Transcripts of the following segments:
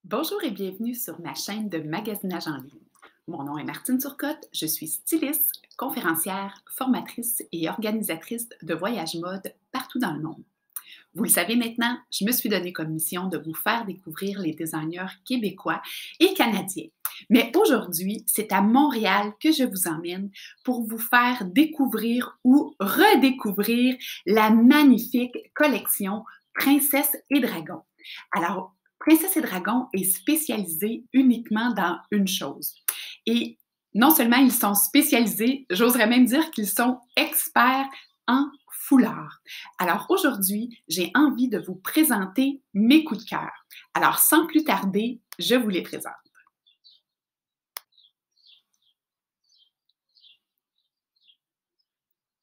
Bonjour et bienvenue sur ma chaîne de magasinage en ligne. Mon nom est Martine Turcotte, je suis styliste, conférencière, formatrice et organisatrice de voyages mode partout dans le monde. Vous le savez maintenant, je me suis donné comme mission de vous faire découvrir les designers québécois et canadiens. Mais aujourd'hui, c'est à Montréal que je vous emmène pour vous faire découvrir ou redécouvrir la magnifique collection Princesse et Dragon. Alors, Princesse et Dragon est spécialisée uniquement dans une chose. Et non seulement ils sont spécialisés, j'oserais même dire qu'ils sont experts en foulard. Alors aujourd'hui, j'ai envie de vous présenter mes coups de cœur. Alors sans plus tarder, je vous les présente.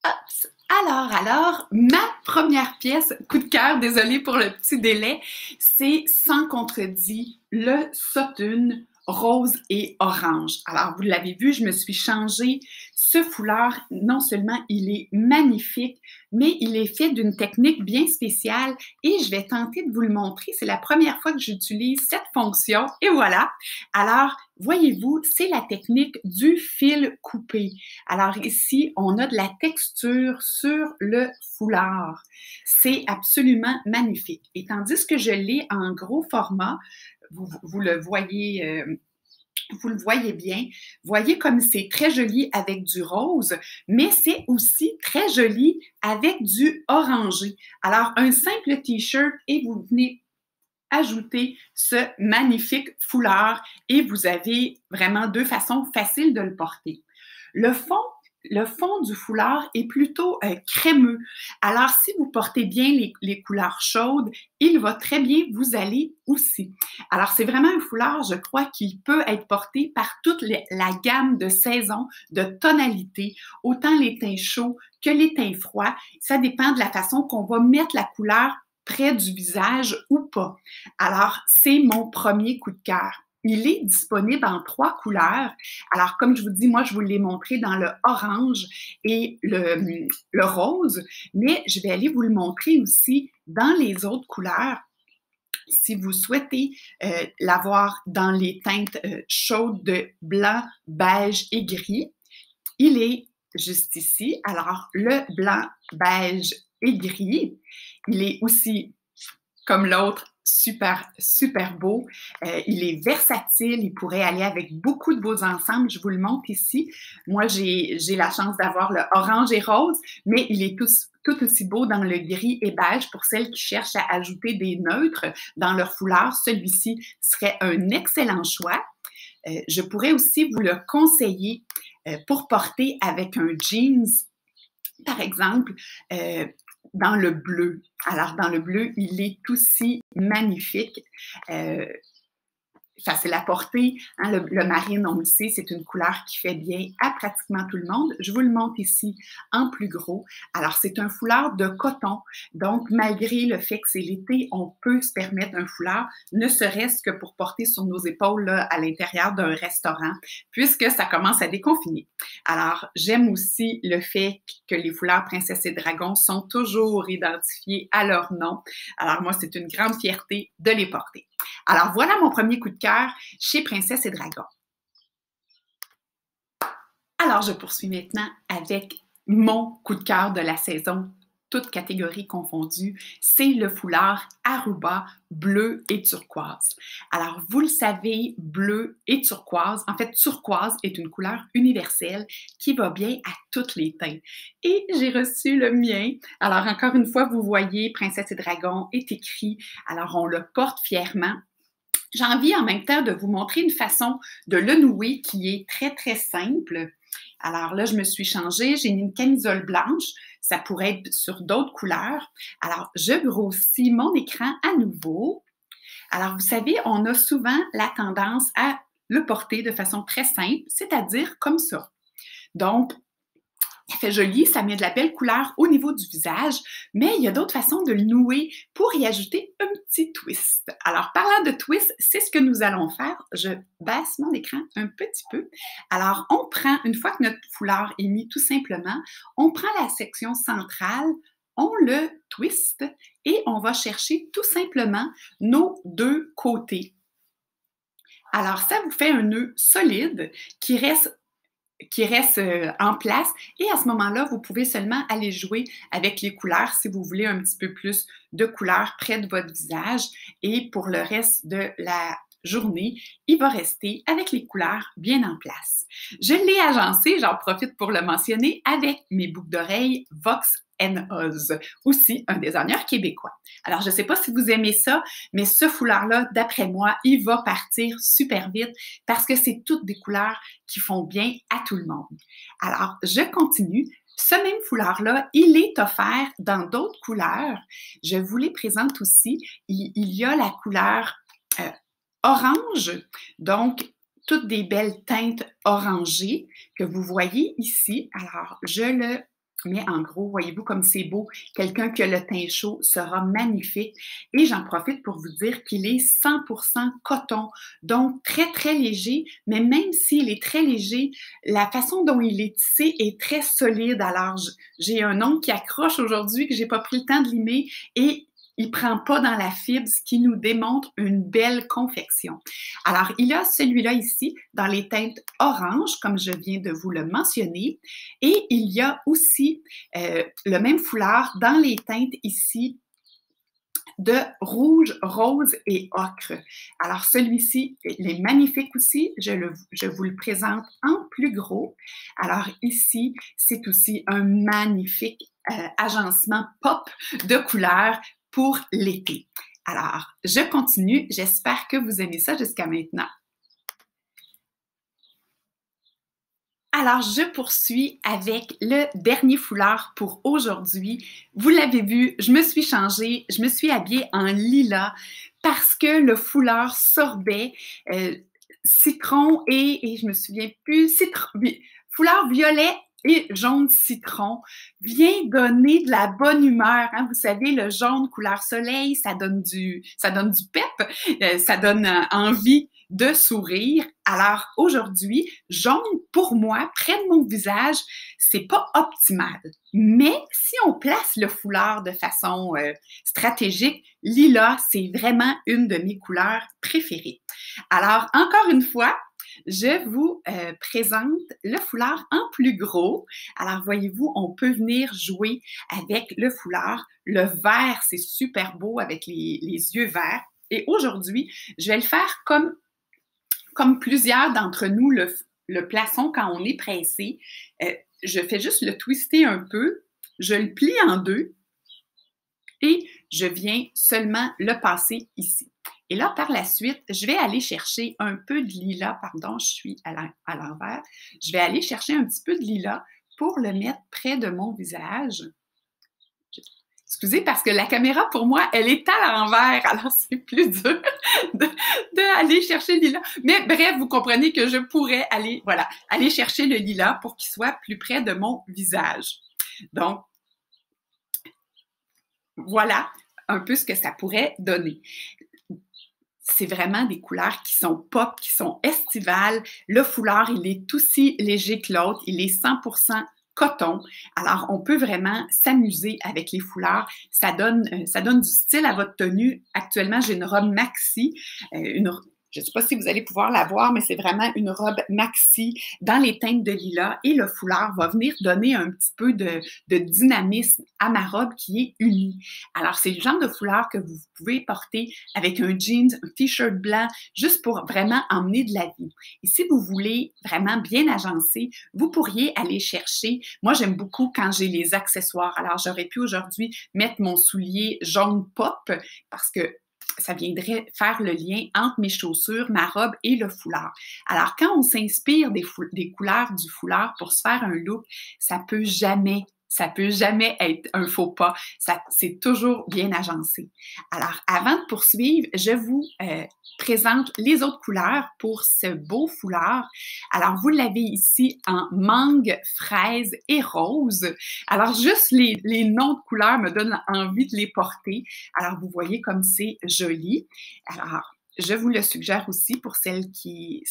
Hops! Alors, ma première pièce, coup de cœur, désolée pour le petit délai, c'est sans contredit le Sutton rose et orange. Alors, vous l'avez vu, je me suis changé. Ce foulard, non seulement il est magnifique, mais il est fait d'une technique bien spéciale et je vais tenter de vous le montrer. C'est la première fois que j'utilise cette fonction et voilà. Alors, voyez-vous, c'est la technique du fil coupé. Alors ici, on a de la texture sur le foulard. C'est absolument magnifique. Et tandis que je l'ai en gros format, vous le voyez bien. Voyez comme c'est très joli avec du rose, mais c'est aussi très joli avec du orangé. Alors, un simple t-shirt et vous venez ajouter ce magnifique foulard et vous avez vraiment deux façons faciles de le porter. Le fond le fond du foulard est plutôt crémeux. Alors, si vous portez bien les couleurs chaudes, il va très bien vous aller aussi. Alors, c'est vraiment un foulard, je crois, qui peut être porté par toute la gamme de saisons, de tonalités, autant les teints chauds que les teints froids. Ça dépend de la façon qu'on va mettre la couleur près du visage ou pas. Alors, c'est mon premier coup de cœur. Il est disponible en 3 couleurs. Alors, comme je vous dis, moi, je vous l'ai montré dans le orange et le rose, mais je vais aller vous le montrer aussi dans les autres couleurs. Si vous souhaitez l'avoir dans les teintes chaudes de blanc, beige et gris, il est juste ici. Alors, le blanc, beige et gris, il est aussi comme l'autre, super beau. Il est versatile, il pourrait aller avec beaucoup de beaux ensembles. Je vous le montre ici. Moi, j'ai la chance d'avoir le orange et rose, mais il est tout aussi beau dans le gris et beige pour celles qui cherchent à ajouter des neutres dans leur foulard. Celui-ci serait un excellent choix. Je pourrais aussi vous le conseiller pour porter avec un jeans, par exemple, dans le bleu. Alors, dans le bleu, il est aussi magnifique. Facile à porter. Hein, le marine, on le sait, c'est une couleur qui fait bien à pratiquement tout le monde. Je vous le montre ici en plus gros. Alors, c'est un foulard de coton. Donc, malgré le fait que c'est l'été, on peut se permettre un foulard, ne serait-ce que pour porter sur nos épaules là, à l'intérieur d'un restaurant, puisque ça commence à déconfiner. Alors, j'aime aussi le fait que les foulards Princesse et Dragon sont toujours identifiés à leur nom. Alors, moi, c'est une grande fierté de les porter. Alors, voilà mon premier coup de cœur chez Princesse et Dragon. Alors, je poursuis maintenant avec mon coup de cœur de la saison, toutes catégories confondues. C'est le foulard Aruba bleu et turquoise. Alors, vous le savez, bleu et turquoise, en fait, turquoise est une couleur universelle qui va bien à toutes les teintes. Et j'ai reçu le mien. Alors, encore une fois, vous voyez, Princesse et Dragon est écrit. Alors, on le porte fièrement. J'ai envie en même temps de vous montrer une façon de le nouer qui est très simple. Alors là, je me suis changée, j'ai mis une camisole blanche, ça pourrait être sur d'autres couleurs. Alors, je grossis mon écran à nouveau. Alors, vous savez, on a souvent la tendance à le porter de façon très simple, c'est-à-dire comme ça. Donc, ça fait joli, ça met de la belle couleur au niveau du visage, mais il y a d'autres façons de le nouer pour y ajouter un petit twist. Alors, parlant de twist, c'est ce que nous allons faire. Je baisse mon écran un petit peu. Alors, on prend, une fois que notre foulard est mis tout simplement, on prend la section centrale, on le twist et on va chercher tout simplement nos deux côtés. Alors, ça vous fait un nœud solide qui reste en place. Et à ce moment-là, vous pouvez seulement aller jouer avec les couleurs si vous voulez un petit peu plus de couleurs près de votre visage. Et pour le reste de la journée, il va rester avec les couleurs bien en place. Je l'ai agencé, j'en profite pour le mentionner, avec mes boucles d'oreilles Vox Oz, aussi un designer québécois. Alors, je ne sais pas si vous aimez ça, mais ce foulard-là, d'après moi, il va partir super vite parce que c'est toutes des couleurs qui font bien à tout le monde. Alors, je continue. Ce même foulard-là, il est offert dans d'autres couleurs. Je vous les présente aussi. Il y a la couleur orange, donc toutes des belles teintes orangées que vous voyez ici. Alors, je le mets en gros, voyez-vous comme c'est beau. Quelqu'un qui a le teint chaud sera magnifique. Et j'en profite pour vous dire qu'il est 100% coton, donc très, très léger. Mais même s'il est très léger, la façon dont il est tissé est très solide. Alors, j'ai un ongle qui accroche aujourd'hui que j'ai pas pris le temps de limer et il ne prend pas dans la fibre, ce qui nous démontre une belle confection. Alors, il y a celui-là ici dans les teintes orange, comme je viens de vous le mentionner. Et il y a aussi le même foulard dans les teintes ici de rouge, rose et ocre. Alors, celui-ci, il est magnifique aussi. Je vous le présente en plus gros. Alors, ici, c'est aussi un magnifique agencement pop de couleurs pour l'été. Alors, je continue. J'espère que vous aimez ça jusqu'à maintenant. Alors, je poursuis avec le dernier foulard pour aujourd'hui. Vous l'avez vu, je me suis changée, je me suis habillée en lilas parce que le foulard sorbet citron et je me souviens plus, foulard violet et jaune citron vient donner de la bonne humeur. Hein? Vous savez, le jaune couleur soleil, ça donne du pep, ça donne envie de sourire. Alors aujourd'hui, jaune pour moi, près de mon visage, c'est pas optimal. Mais si on place le foulard de façon stratégique, lilas, c'est vraiment une de mes couleurs préférées. Alors, encore une fois, je vous présente le foulard en plus gros. Alors, voyez-vous, on peut venir jouer avec le foulard. Le vert, c'est super beau avec les yeux verts. Et aujourd'hui, je vais le faire comme plusieurs d'entre nous le plaçons quand on est pressé. Je fais juste le twister un peu, je le plie en deux et je viens seulement le passer ici. Et là, par la suite, je vais aller chercher un peu de lilas. Pardon, je suis à l'envers. Je vais aller chercher un petit peu de lilas pour le mettre près de mon visage. Excusez, parce que la caméra, pour moi, elle est à l'envers. Alors, c'est plus dur d'aller chercher le lilas. Mais bref, vous comprenez que je pourrais aller chercher le lilas pour qu'il soit plus près de mon visage. Donc, voilà un peu ce que ça pourrait donner. C'est vraiment des couleurs qui sont pop, qui sont estivales. Le foulard, il est aussi léger que l'autre. Il est 100% coton. Alors, on peut vraiment s'amuser avec les foulards. Ça donne du style à votre tenue. Actuellement, j'ai une robe maxi, je ne sais pas si vous allez pouvoir la voir, mais c'est vraiment une robe maxi dans les teintes de lilas et le foulard va venir donner un petit peu de dynamisme à ma robe qui est unie. Alors, c'est le genre de foulard que vous pouvez porter avec un jeans, un t-shirt blanc, juste pour vraiment emmener de la vie. Et si vous voulez vraiment bien agencer, vous pourriez aller chercher, moi j'aime beaucoup quand j'ai les accessoires. Alors, j'aurais pu aujourd'hui mettre mon soulier jaune pop parce que ça viendrait faire le lien entre mes chaussures, ma robe et le foulard. Alors, quand on s'inspire des couleurs du foulard pour se faire un look, ça peut jamais être un faux pas. C'est toujours bien agencé. Alors, avant de poursuivre, je vous présente les autres couleurs pour ce beau foulard. Alors, vous l'avez ici en mangue, fraise et rose. Alors, juste les noms de couleurs me donnent envie de les porter. Alors, vous voyez comme c'est joli. Alors, je vous le suggère aussi pour celles qui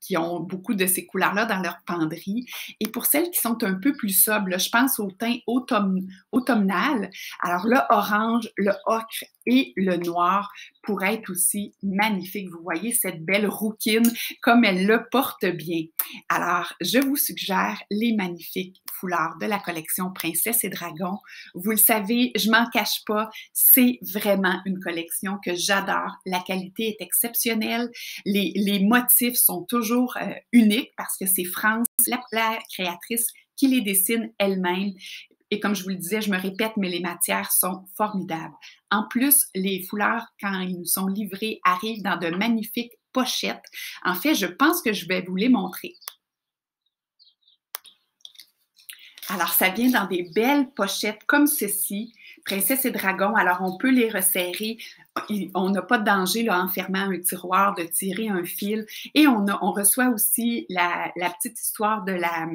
qui ont beaucoup de ces couleurs-là dans leur penderie. Et pour celles qui sont un peu plus sobres, là, je pense au teint automnal. Alors le orange, le ocre et le noir pourraient être aussi magnifiques. Vous voyez cette belle rouquine comme elle le porte bien. Alors, je vous suggère les magnifiques foulards de la collection Princesse et Dragon. Vous le savez, je m'en cache pas, c'est vraiment une collection que j'adore. La qualité est exceptionnelle. Les motifs sont toujours uniques parce que c'est France, la créatrice, qui les dessine elle-même. Et comme je vous le disais, je me répète, mais les matières sont formidables. En plus, les foulards, quand ils nous sont livrés, arrivent dans de magnifiques pochettes. En fait, je pense que je vais vous les montrer. Alors, ça vient dans des belles pochettes comme ceci, Princesse et Dragon. Alors, on peut les resserrer. On n'a pas de danger, là, en fermant un tiroir, de tirer un fil. Et on reçoit aussi la petite histoire de la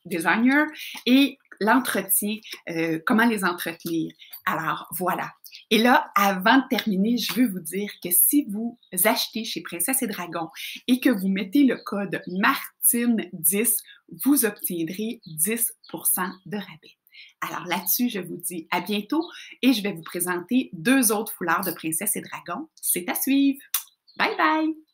designer et l'entretien, comment les entretenir. Alors, voilà. Et là, avant de terminer, je veux vous dire que si vous achetez chez Princesse et Dragon et que vous mettez le code Martine10, vous obtiendrez 10% de rabais. Alors là-dessus, je vous dis à bientôt et je vais vous présenter 2 autres foulards de Princesse et Dragon. C'est à suivre. Bye bye!